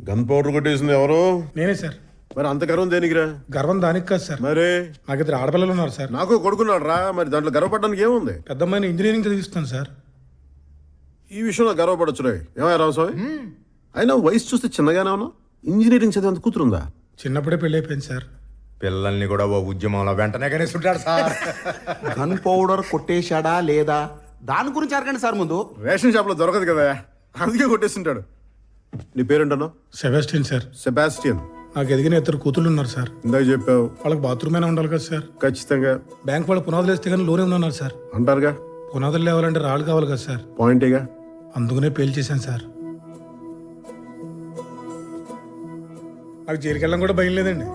Gun powder కొట్టేసింది ఎవరు? నేనే సార్. మరి అంత గర్వం దేనికిరా? గర్వం దానికి కాదు సార్. మరి నాకు ఇద్దరు ఆడపిల్లలు ఉన్నారు సార్. నాకు కొడుకున్నాడు రా, మరి దాంట్లో గర్వపడడానికి ఏముంది? పెద్ద అమ్మాయిని ఇంజనీరింగ్ చదివిస్తాను సార్. ఈ విషయంలో గర్వపడచ్చు రే. ఏమయ్య రామస్వామి, అయినా వయసు చూస్తే చిన్నగానే ఉన్నావు. ఇంజనీరింగ్ చదివేంత కూతురుందా? చిన్నప్పుడే పెళ్లి అయిపోయింది సార్. పిల్లల్ని కూడా ఓ ఉద్యమంలో వెంటనే కనేస్తుంటాడు సార్. గన్ పౌడర్ కొట్టేశాడా లేదా దాని గురించి అడగండి సార్ ముందు. రేషన్ షాప్ లో దొరకదు కదా, అందుకే కొట్టేసింటాడు. నీ పేరేంటన్నావు? Sebastian sir. సెబాస్టియన్. నాకు ఎదిగిన ఇద్దరు కూతుళ్ళు ఉన్నారు సార్. ఇందాక చెప్పావు. వాళ్ళకి బాత్రూమ్ అయినా ఉండాలి కదా సార్. ఖచ్చితంగా. బ్యాంక్ వాళ్ళు పునాదులు వేస్తే కానీ లోనే ఉన్నారు సార్. అంటారుగా, పునాదులు లేవాలంటే రాళ్ళు కావాలి కదా సార్. పాయింటేగా. అందుకనే పేల్ చేశాను సార్. నాకు జైలుకి వెళ్ళడం కూడా భయం లేదండి.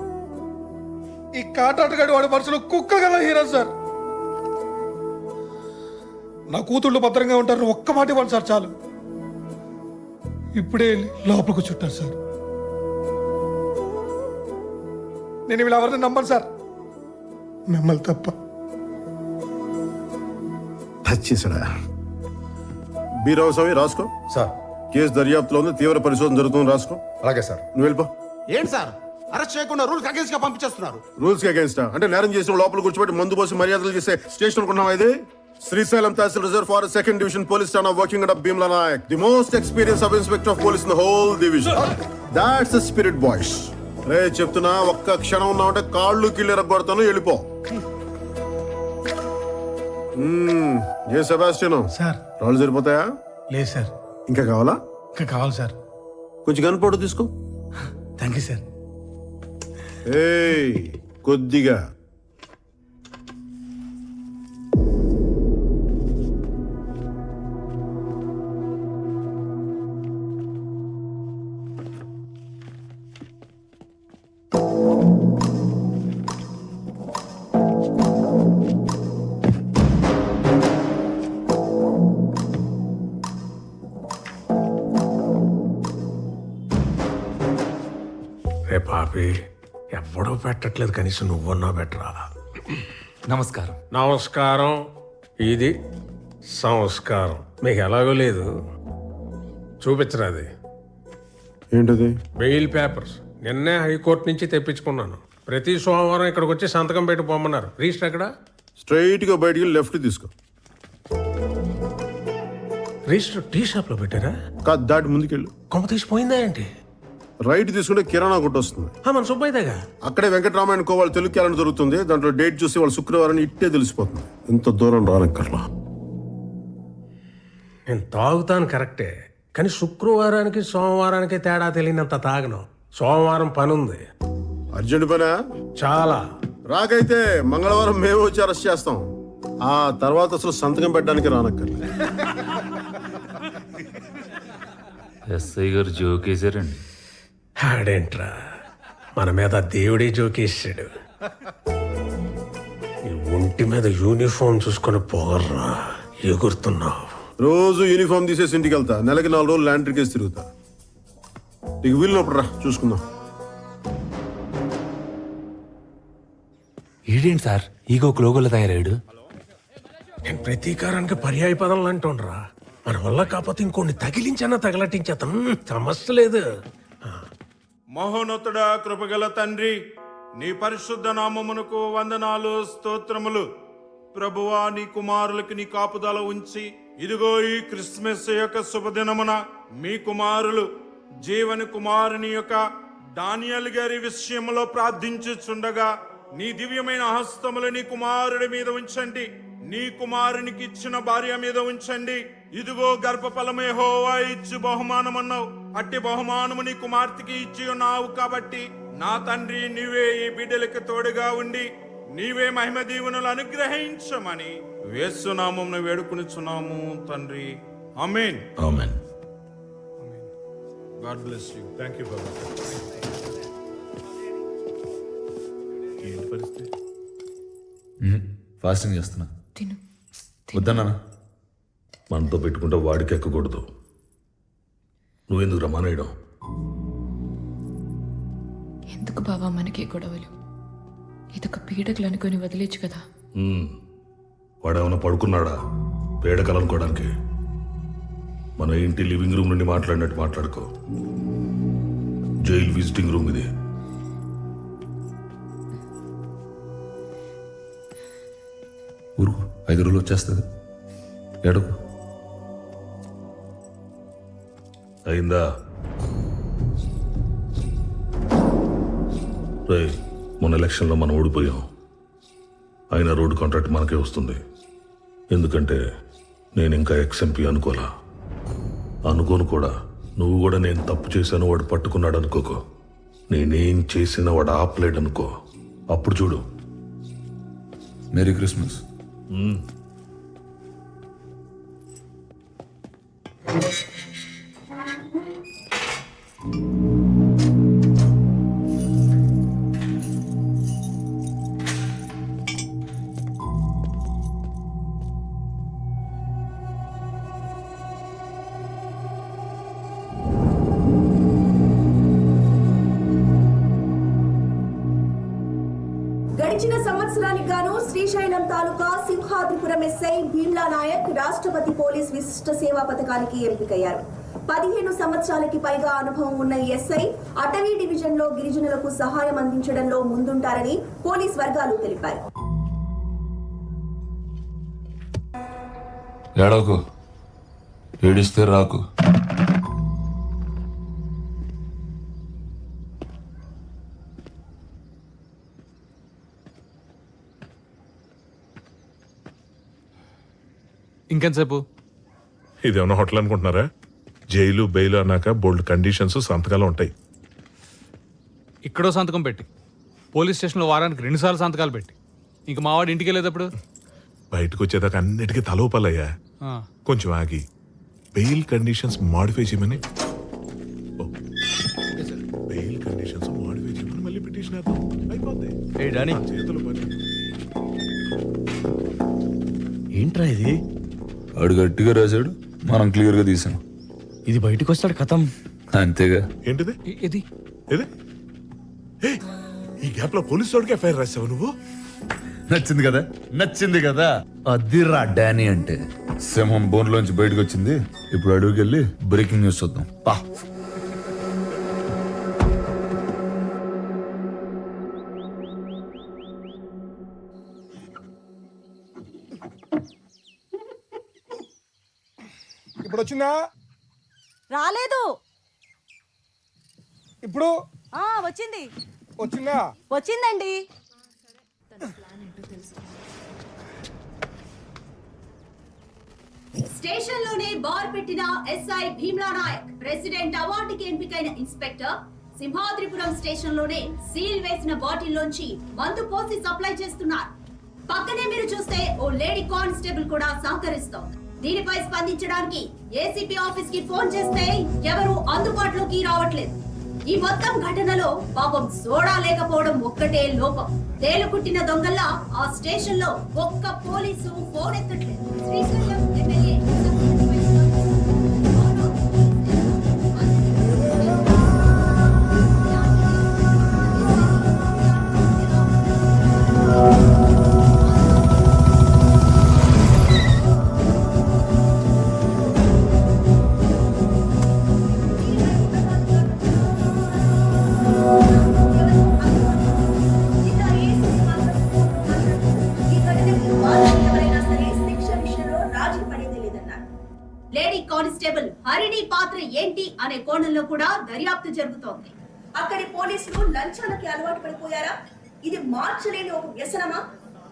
ఈ కాటాటగాడి వాడి పర్సులో కుక్క గల హీరో సార్. నా కూతుళ్ళు భద్రంగా ఉంటారు, ఒక్క మాట ఇవ్వండి సార్ చాలు. ఇప్పుడే వెళ్ళి లోపలికి చుట్టారు సార్. నేను వీళ్ళు ఎవరిని నమ్మను సార్, మిమ్మల్ని తప్ప. టచ్ చేశాడా? బి రామస్వామి రాసుకో. సార్ కేసు దర్యాప్తులో ఉంది, తీవ్ర పరిశోధన జరుగుతుంది, రాసుకో. అలాగే సార్. నువ్వు వెళ్ళిపో. ఏంటి సార్ అరెస్ట్ చేయకుండా రూల్స్ అగేన్స్ట్ గా పంపించేస్తున్నారు? రూల్స్ కి అగేన్స్ట్ అంటే నేరం చేసిన లోపల కూర్చోబెట్టి మందు పోసి మర్యాదలు చేసే స్టేషన్ అనుకున్నావా ఇది? Srisailam tahsil reserve forest second division police station working and Bheemla Nayak, the most experience sub inspector of police in the whole division. That's the spirit boys. రే చెప్తున్నా, ఒక్క క్షణం ఉన్నావంటే కాళ్ళు కిళ్ళు ఎరగొడతాను, వెళ్ళిపో. ఏ సెబాస్టియన్ సార్ రాళ్ళు సరిపోతాయా? లేదు సార్. ఇంకా కావాలా? ఇంకా కావాలి సార్. కొంచెం గన్ పౌడర్ తీసుకో. Thank you sir. ఏయ్ కొద్దిగా. రే పాపి, ఎవ్వడూ పెట్టట్లేదు, కనీసం నువ్వన్నా పెట్టరా. నమస్కారం. నమస్కారం. ఇది సంస్కారం. మీకు ఎలాగో లేదు, చూపించరా అది. ఏంటది? బెయిల్ పేపర్స్ నిన్నే హైకోర్టు నుంచి తెప్పించుకున్నాను. ప్రతి సోమవారం ఇక్కడికి వచ్చి సంతకం పెట్టి పొమ్మన్నారు. రిజిస్టర్ ఎక్కడ? స్ట్రైట్ గా బయటికి లెఫ్ట్ తీసుకో. రిజిస్టర్ టీ షాప్ లో పెట్టారా? కాదు, దాటి ముందుకెళ్ళు. కొమ్మ తీసిపోయిందా ఏంటి? రైట్ తీసుకుంటే కిరాణా కొట్టు వస్తుంది. మన సుబ్బయ్యదేగా. అక్కడే వెంకటరామాయణ కోవాళ్ళు తెలుగు క్యాలెండర్ జరుగుతుంది. దాంట్లో డేట్ చూసి వాళ్ళు శుక్రవారం ఇట్టే తెలిసిపోతుంది. ఇంత దూరం రానక్కర్లా. నేను తాగుతాను కరెక్టే, కానీ శుక్రవారానికి సోమవారానికి తేడా తెలియనంత తాగను. సోమవారం పని ఉంది, అర్జెంట్ పనా? చాలా. రాకైతే మంగళవారం మేము వచ్చి అరెస్ట్ చేస్తాం. ఆ తర్వాత అసలు సంతకం పెట్టడానికి రానక్కర్లా. ఎస్ఐ గారు జోకేశారండి. ఆడేంట్రా, మన మీద దేవుడే జోకేసాడు. ఈ ఒంటి మీద యూనిఫామ్ చూసుకొని పోగర్రా, ఎగురుతున్నావు. రోజు యూనిఫామ్ తీసేసి ఇంటికి వెళ్తా. నెలకి 4 రోజులు ల్యాండ్రీ కేసు తిరుగుతా. నీకు వీలునప్పుడు రా, చూసుకుందాం. ఈడేంటి సార్ ఈగో లోగోలో తయారయ్యాడు? నేను ప్రతీకారానికి పర్యాయ పదాలు అంటుండ్రా. మన వల్ల కాకపోతే ఇంకొన్ని తగిలించన్నా తగలటించేతను, సమస్య లేదు. మహోన్నతుడా, కృపగల తండ్రి, నీ పరిశుద్ధ నామమునకు వందనాలు, స్తోత్రములు. ప్రభువా, నీ కుమారులకి నీ కాపుదల ఉంచి, ఇదిగో ఈ క్రిస్మస్ యొక్క శుభదినమున మీ కుమారులు జీవని కుమారుని యొక్క డానియల్ గారి విషయంలో ప్రార్థించుచుండగా నీ దివ్యమైన హస్తములు నీ కుమారుడి మీద ఉంచండి. నీ కుమారునికి ఇచ్చిన భార్య మీద ఉంచండి. ఇదిగో గర్భఫలము యెహోవా ఇచ్చు బహుమానమన్నావు. అట్టి బహుమానము నీ కుమార్తెకి ఇచ్చి ఉన్నావు కాబట్టి నా తండ్రి, నీవే ఈ బిడ్డలకు తోడుగా ఉండి నీవే మహిమ దీవెనలు అనుగ్రహించమని యేసు నామమున వేడుకొనుచున్నాము తండ్రి. ఆమేన్. ఆమేన్. God bless you. థాంక్యూ బాబా. ఏంటి పరిస్థితి? ఫాస్టింగ్ చేస్తున్నా. వద్దన్నా, మనతో పెట్టుకుంటే వాడికి ఎక్కకూడదు. నువ్వెందుకు రమానేయడం? ఎందుకు బావా మనకి గొడవలు? ఇదొక పీడకలు అనుకొని వదిలేచ్చు కదా. వాడేమన్నా పడుకున్నాడా పేడకలు అనుకోవడానికి? మన ఇంటి లివింగ్ రూమ్ నుండి మాట్లాడినట్టు మాట్లాడుకో. జైలు విజిటింగ్ రూమ్ ఇది. ఊరుకు, 5 రోజులు వచ్చేస్తుంది. ఎడకు అయిందా? రే, మొన్న ఎలక్షన్లో మనం ఓడిపోయాం. అయినా రోడ్డు కాంట్రాక్ట్ మనకే వస్తుంది. ఎందుకంటే నేను ఇంకా ఎక్స్ఎంపీ అనుకోను కూడా. నువ్వు కూడా నేను తప్పు చేశాను వాడు పట్టుకున్నాడు అనుకోకో. నేనేం చేసినా వాడు ఆపలేడు అనుకో. అప్పుడు చూడు. Merry Christmas. గడిచిన సంవత్సరానికి గాను శ్రీశైలం తాలూకా సింహాద్రిపురం ఎస్ఐ భీమ్లా నాయక్ రాష్ట్రపతి పోలీస్ విశిష్ట సేవా పథకానికి ఎంపికయ్యారు. 15 సంవత్సరాలకి పైగా అనుభవం ఉన్న ఈ ఎస్ఐ అటవీ డివిజన్ లో గిరిజనులకు సహాయం అందించడంలో ముందుంటారని పోలీస్ వర్గాలు తెలిపాయి. ఏడవకు, ఏడిస్తే రాకు. ఇంకెంతసేపు? ఇదేమన్నా హోటల్ అనుకుంటున్నారా? జైలు బెయిల్ అన్నాక బోల్డ్ కండిషన్స్ సంతకాలు ఉంటాయి. ఇక్కడో సంతకం పెట్టి, పోలీస్ స్టేషన్లో వారానికి 2 సార్లు సంతకాలు పెట్టి, ఇంక మావాడు ఇంటికి వెళ్ళేటప్పుడు బయటకు వచ్చేదాకా అన్నిటికీ తలోపాలయ్యా. కొంచెం ఆగి బెయిల్ కండిషన్స్ మాడిఫై చేయమని బెయిల్ కండిషన్స్ మాడిఫై చేయమని మళ్ళీ పిటిషన్ అయిపోద్ది. చేతులు పని. ఏంట్రా ఇది? వాడు గట్టిగా రాశాడు, మనం క్లియర్ గా తీసాం. ఇది బయటకు వస్తాడు కథం. అంతేగా. ఏంటిది ఇది ఏది? ఏయ్, ఈ గ్యాప్ లో పోలీసు వాడికి ఎఫ్ఐఆర్ రాసావు నువ్వు? నచ్చింది కదా. అదిరా డానీ అంటే. సింహం బోన్లోంచి బయటకు వచ్చింది. ఇప్పుడు అడుగుకి వెళ్ళి బ్రేకింగ్ న్యూస్ చూద్దాం. పా. ఇప్పుడు వచ్చిందా? రాలేదు. ఇప్పుడు వచ్చింది. వచ్చిందా? వచ్చిందండి. స్టేషన్ లోనే బార్ పెట్టిన ఎస్ఐ భీమ్లా నాయక్ ప్రెసిడెంట్ అవార్డుకి ఎంపికైన ఇన్స్పెక్టర్ సింహాద్రిపురం స్టేషన్ లోనే సీల్ వేసిన బాటిల్ లోంచి మందు పోసి సప్లై చేస్తున్నారు. పక్కనే మీరు చూస్తే ఓ లేడీ కానిస్టేబుల్ కూడా సహకరిస్తోంది. దీనిపై స్పందించడానికి ఏసీపీ ఆఫీస్ కి ఫోన్ చేస్తే ఎవరు అందుబాటులోకి రావట్లేదు. ఈ మొత్తం ఘటనలో పాపం సోడా లేకపోవడం ఒక్కటే లోపం. తేలుకుట్టిన దొంగల్లా ఆ స్టేషన్ లో ఒక్క పోలీసు ఫోన్ ఎత్తట్లేదు. Srisailam MLA lady constable Harini పాత్ర ఏంటి అనే కోణంలో కూడా దర్యాప్తు జరుగుతోంది. అక్కడి పోలీసులు లంచాలకి అలవాటు పడిపోయారా? ఇది మార్చలేని ఒక వ్యసనమా?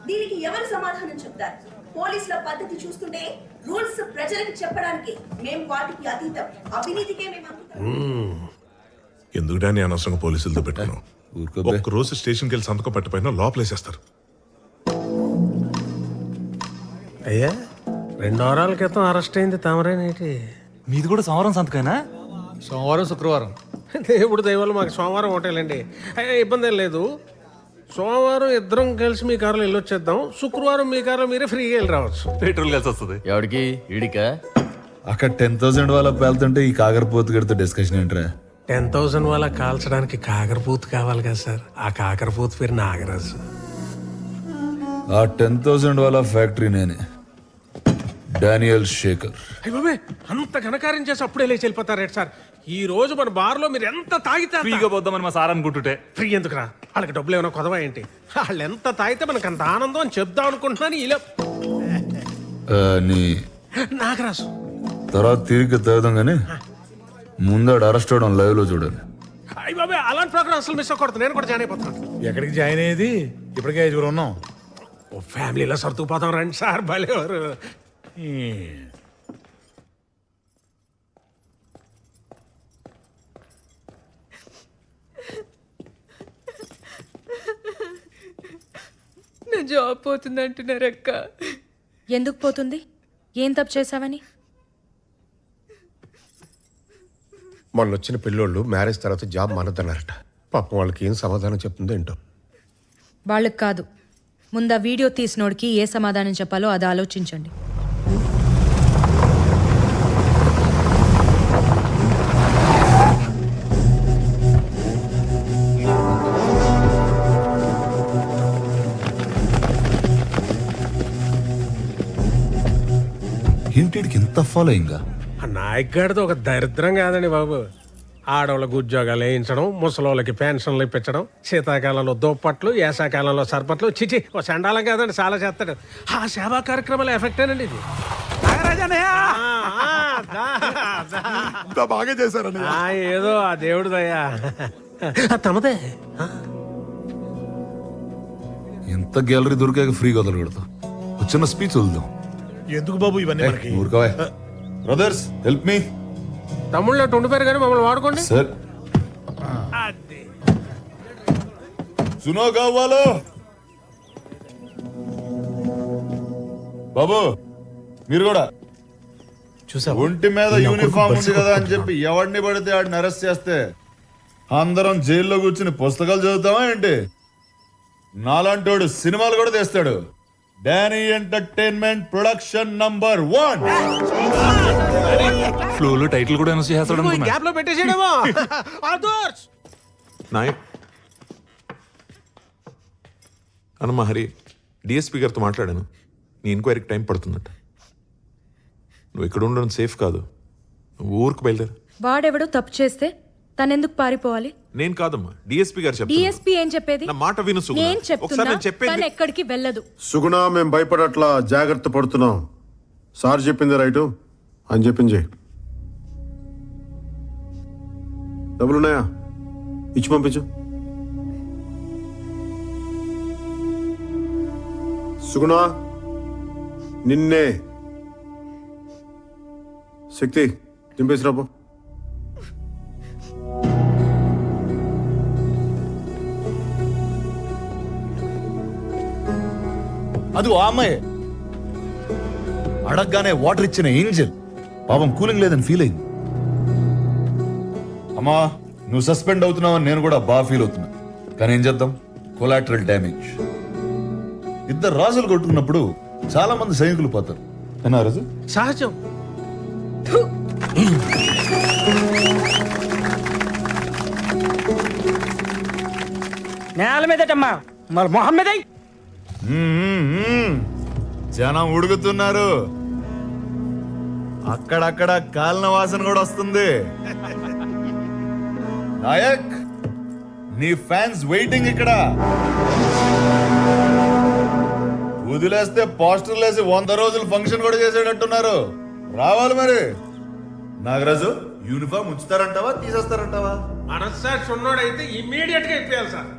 దీనికి ఎవరు సమాధానం చెప్తారు? పోలీసుల పద్ధతి చూస్తుంటే రూల్స్ ప్రజలకు చెప్పడానికి మేము వాటికి అతీతం, అవినీతికే మేము ఎందుకు డాని అనవసరంగా పోలీసులతో పెట్టాను. ఒక్క రోజు స్టేషన్కి వెళ్ళి సంతకం పట్టిపోయినా లోపలేసేస్తారు. అయ్యా 2 వారాల క్రితం అరెస్ట్ అయింది తమరేనేటి? మీది కూడా సోమవారం సంతకైనా? సోమవారం శుక్రవారం. దేవుడు దయవల్ల మాకు సోమవారం ఒకటేలండి. ఇబ్బంది ఏం లేదు. సోమవారం ఇద్దరం కలిసి మీ కారులో వెళ్ళొచ్చేద్దాం. శుక్రవారం మీ కారులో మీరే ఫ్రీగా వెళ్ళి రావచ్చు. పెట్రోల్ కలిసి వస్తుంది. ఎవడికి? ఈడికా? అక్కడ 10,000 వాళ్ళ పేలుతుంటే ఈ కాకరపోతు గడితో డిస్కషన్ ఏంట్రా? 10,000 వాళ్ళ కాల్చడానికి కాకరపూత్ కావాలి కదా సార్. ఆ కాకరపూత్ పేరు నాగరాజు. ఆ 10,000 వాళ్ళ ఫ్యాక్టరీ నేనే, డానియల్ శేఖర్. అయ్య బాబే, అంత ఘనకార్యం చేసి అప్పుడే లేచి వెళ్ళిపోతారేంటి సార్? ఈ రోజు మన బార్లో మీరు ఎంత తాగితే అంత. ఫ్రీగా పోద్దామని మా సార్ అనుకుంటుంటే ఫ్రీ ఎందుకురా? వాళ్ళకి డబ్బులు ఏమైనా కొదవా ఏంటి? వాళ్ళు ఎంత తాగితే మనకు అంత ఆనందం అని చెప్దాం అనుకుంటున్నాను. ఇలా నీ నాగరాజు తర్వాత తిరిగి తాగుదాం కానీ ముందాడు అరెస్ట్ అవడం లైవ్ లో చూడాలి. అయ్యి బాబాయ్, అలాంటి ప్రోగ్రామ్ అసలు మిస్ అవ్వకూడదు. నేను కూడా జాయిన్ అయిపోతాను. ఎక్కడికి జాయిన్ అయ్యేది? ఇప్పటికే 5 ఉన్నాం. ఓ ఫ్యామిలీలో సర్దుకుపోతాం రండి సార్, భలేవారు. నా జాబ్ పోతుంది అంటున్నారు అక్క. ఎందుకు పోతుంది? ఏం తప్పు చేశావని? మొన్న వచ్చిన పిల్లోళ్ళు మ్యారేజ్ తర్వాత జాబ్ మానద్దన్నారట. పాపం వాళ్ళకి ఏం సమాధానం చెప్తుందో ఏంటో. వాళ్ళకి కాదు, ముందు ఆ వీడియో తీసినోడికి ఏ సమాధానం చెప్పాలో అది ఆలోచించండి. ఏంటికి ఇంత ఫాలోయింగ్? ఆ నాయక్ గారితో ఒక దరిద్రం కాదండి బాబు. ఆడవాళ్ళకి ఉద్యోగాలు వేయించడం, ముసలోళ్ళకి పెన్షన్లు ఇప్పించడం, శీతాకాలంలో దుప్పట్లు, వేసాకాలంలో సర్పట్లు. చిచి, ఓ చండాలం కాదండి, చాలా చేస్తాడు. ఆ సేవా కార్యక్రమాల ఎఫెక్టేనండి ఇది. బాగా చేశారని ఏదో ఆ దేవుడు దయా. తమదే. ఎంత గ్యాలరీ దొరికాక ఫ్రీగా వదలకూడదు. వచ్చిన స్పీచ్ వదులుదాం. ఎందుకు బాబు ఇవన్నీ మనకి? ఊరుకోవా. Brothers help me. తమ్ముళ్ళు ఉండిపోయారు కానీ మమ్మల్ని వాడుకోండి సార్. సునో కావాలో బాబు, మీరు కూడా చూసా ఒంటి మీద యూనిఫామ్ ఉంది కదా అని చెప్పి ఎవడిని పడితే ఆడిని అరెస్ట్ చేస్తే అందరం జైల్లో కూర్చుని పుస్తకాలు చదువుతామా ఏంటి? నాలాంటోడు సినిమాలు కూడా తీస్తాడు. Danny entertainment production number 1. ఫ్లోలో టైటిల్ కూడా అనౌన్స్ చేస్తాడు అనుకున్నా. గ్యాప్ లో పెట్టేసేయడమో. ఆదర్శ్ నాయక్ అన్నమా హరి, డిఎస్పీ గారితో మాట్లాడాను. నీ ఎంక్వైరీకి టైం పడుతుందట. నువ్వు ఇక్కడ ఉండడం సేఫ్ కాదు. నువ్వు ఊరికి బయలుదేరు. వాడెవడో తప్పు చేస్తే తనెందుకు పారిపోవాలి? నేను కాదమ్మా, డిఎస్పీ గారు చెప్తారు. డిఎస్పీ ఏం చెప్పేది? నా మాట విను సుగుణ. నేను ఒకసారి చెప్తున్నా, నేను చెప్పేది తను ఎక్కడికి వెళ్ళదు. సుగుణ, మేము భయపడట్లా, జాగ్రత్త పడుతున్నాం. సార్ చెప్పింది రైటు అని చెప్పింది. డబ్బులున్నాయా? ఇచ్చి పంపించు. సుగుణ, నిన్నే. శక్తి దింపేసి రాబో. అది ఆ అమ్మాయి అడగగానే వాటర్ ఇచ్చిన ఏంజల్ పాపం కూలింగ్ లేదని ఫీల్ అయింది. అమ్మా, నువ్వు సస్పెండ్ అవుతున్నావని నేను కూడా బాగా ఫీల్ అవుతున్నా. కానీ ఏం చేద్దాం, కొలాటరల్ డ్యామేజ్. ఇద్దరు రాజులు కొట్టుకున్నప్పుడు చాలా మంది సైనికులు పోతారు. అన్నా రాజు? సహజం. నేల మీదటమ్మా, మరి మొహం మీద జనం ఉడుకుతున్నారు. అక్కడక్కడ కాలిన వాసన కూడా వస్తుంది. నాయక్, నీ ఫ్యాన్స్ వెయిటింగ్ ఇక్కడ. వదిలేస్తే పోస్టర్లు వేసి 100 రోజులు ఫంక్షన్ కూడా చేసేటట్టున్నారు. రావాలి మరి. నాగరాజు, యూనిఫామ్ ఉంచుతారంటావా తీసేస్తారంటావా? మనస్సాక్షి ఉన్నోడైతే ఇమ్మీడియట్ గా ఇప్పేయాలి సార్.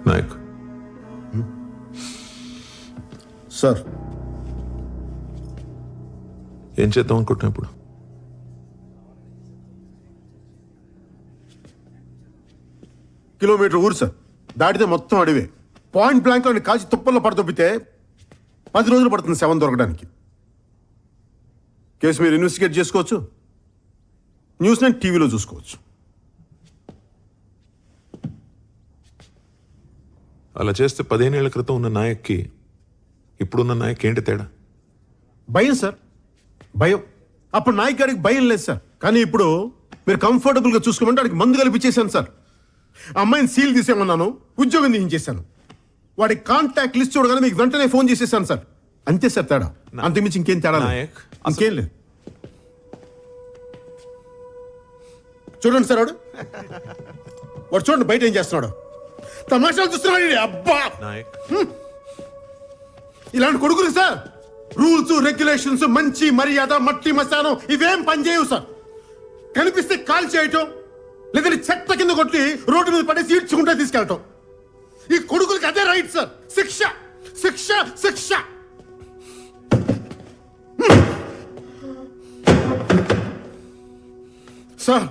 నాయక్ సార్, ఏం చేద్దాం అనుకుంటున్నా ఇప్పుడు? కిలోమీటర్ ఊరు సార్, దాటితే మొత్తం అడివే. పాయింట్ బ్లాంక్ లో కాల్చి తుప్పల్లో పడతొప్పితే 10 రోజులు పడుతుంది శవం దొరకడానికి. కేసు మీరు ఇన్వెస్టిగేట్ చేసుకోవచ్చు, న్యూస్ నేను టీవీలో చూసుకోవచ్చు. అలా చేస్తే 15 ఏళ్ల క్రితం ఉన్న నాయక్కి ఇప్పుడున్న నాయక్ ఏంటి తేడా? భయం సార్, భయం. అప్పుడు నాయక్ గారికి భయం లేదు సార్, కానీ ఇప్పుడు మీరు కంఫర్టబుల్గా చూసుకోమంటే వాడికి మందు కలిపించేశాను సార్. ఆ అమ్మాయిని సీల్ తీసేమన్నాను, ఉద్యోగం తీయించేశాను. వాడి కాంటాక్ట్ లిస్ట్ చూడగానే మీకు వెంటనే ఫోన్ చేసేసాను సార్. అంతే సార్ తేడా, అంతకుమించి ఇంకేం తేడా లేదు. నాయక్, ఇంకేం లేదు. చూడండి సార్ వాడు చూడండి బయట ఏం చేస్తున్నాడు. తమాషాలు చూస్తున్నాడు ఈడు. అబ్బా నాయక్ ఇలాంటి కొడుకులు సార్ రూల్స్ రెగ్యులేషన్స్ మంచి మర్యాద మట్టి మశానం ఇవేం పనిచేయవు సార్. కనిపిస్తే కాల్ చేయటం లేదంటే చెత్త కింద కొట్టి రోడ్డు మీద పడేసి ఈడ్చుకుంటే తీసుకెళ్ళటం. ఈ కొడుకులకి అదే రైట్ సార్. శిక్ష శిక్ష శిక్ష. సార్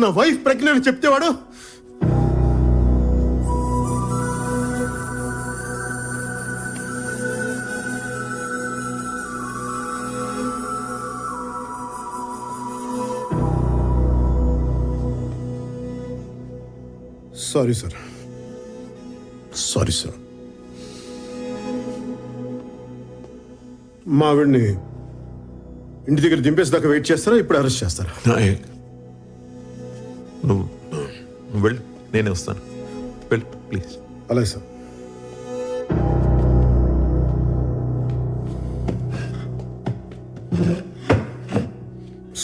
నా వైఫ్ ప్రెగ్నెంట్ చెప్తేవాడు సారీ సార్ సారీ సార్. మా ఆవిడ్ని ఇంటి దగ్గర దింపేసేదాకా వెయిట్ చేస్తారా ఇప్పుడు అరెస్ట్ చేస్తారా? నాయక్ నువ్వు వెళ్ళు, నేనే వస్తాను. వెళ్ళు ప్లీజ్. అలాగే సార్.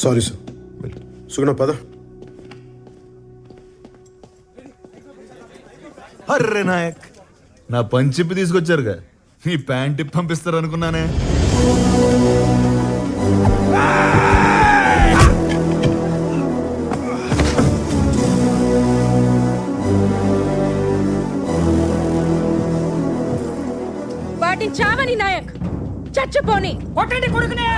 Sorry sir. సుగుణ పద. అర్రే నాయక్, నా పంచిప్పి తీసుకొచ్చారుగా, నీ ప్యాంట్ ఇప్పి పంపిస్తారు అనుకున్నానే. వాటిని చావని నాయక్, చచ్చిపోని కొట్టండి కొడుకునే.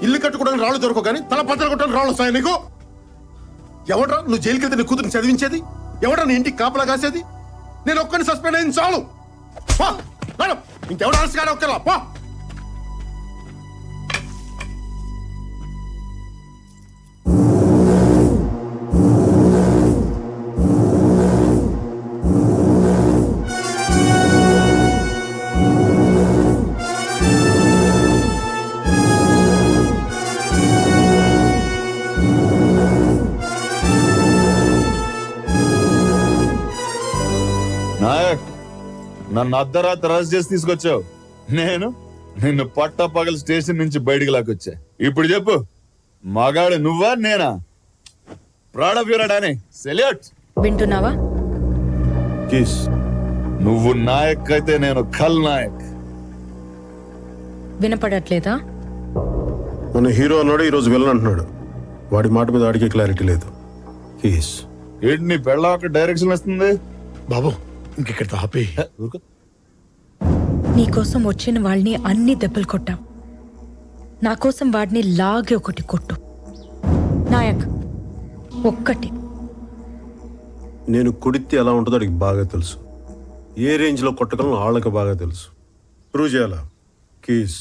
ఇల్లు కట్టుకోవడానికి రాళ్ళు దొరకవు కానీ తల పత్ర కొట్టడానికి రాళ్ళు వస్తాయి నీకు. ఎవడ్రా నువ్వు జైలుకి వెళ్తే నీ కూతురు చదివించేది? ఎవడ్రా నీ ఇంటికి కాపలా కాసేది? నేను ఒక్కరిని సస్పెండ్ అయింది చాలు. మేడం ఇంకెవడు ఆలస్య కాడ ఒక్కరా పో. నాయక్, నన్ను అర్ధరాత్రి అరెస్ట్ చేసి తీసుకొచ్చావు. నేను నిన్ను పట్టపగల స్టేషన్ నుంచి బయటికి లాక్కొచ్చా. ఇప్పుడు చెప్పు, మగాడు నువ్వా నేనా? Proud of your Danny. Salute. వింటున్నావా? నువ్వు నాయక్ అయితే నేను ఖల్ నాయక్. వినపడట్లేదా? మన హీరో అన్నాడు, ఈరోజు విలన్ అంటున్నాడు. వాడి మాట మీద వాడికి క్లారిటీ లేదు. ఏంటి నీ పెళ్ళ ఒక డైరెక్షన్ వస్తుంది బాబు? ఇంకెక్కడ ఆపే. నీకోసం వచ్చిన వాళ్ళని అన్ని దెబ్బలు కొట్టావు, నా కోసం వాడిని లాగి ఒకటి కొట్టు నాయక్. ఒక్కటి. నేను కొడితే ఎలా ఉంటుందో వాడికి బాగా తెలుసు. ఏ రేంజ్ లో కొట్టగలను వాళ్ళకి బాగా తెలుసు. ప్రూవ్ చేయాలా? కీస్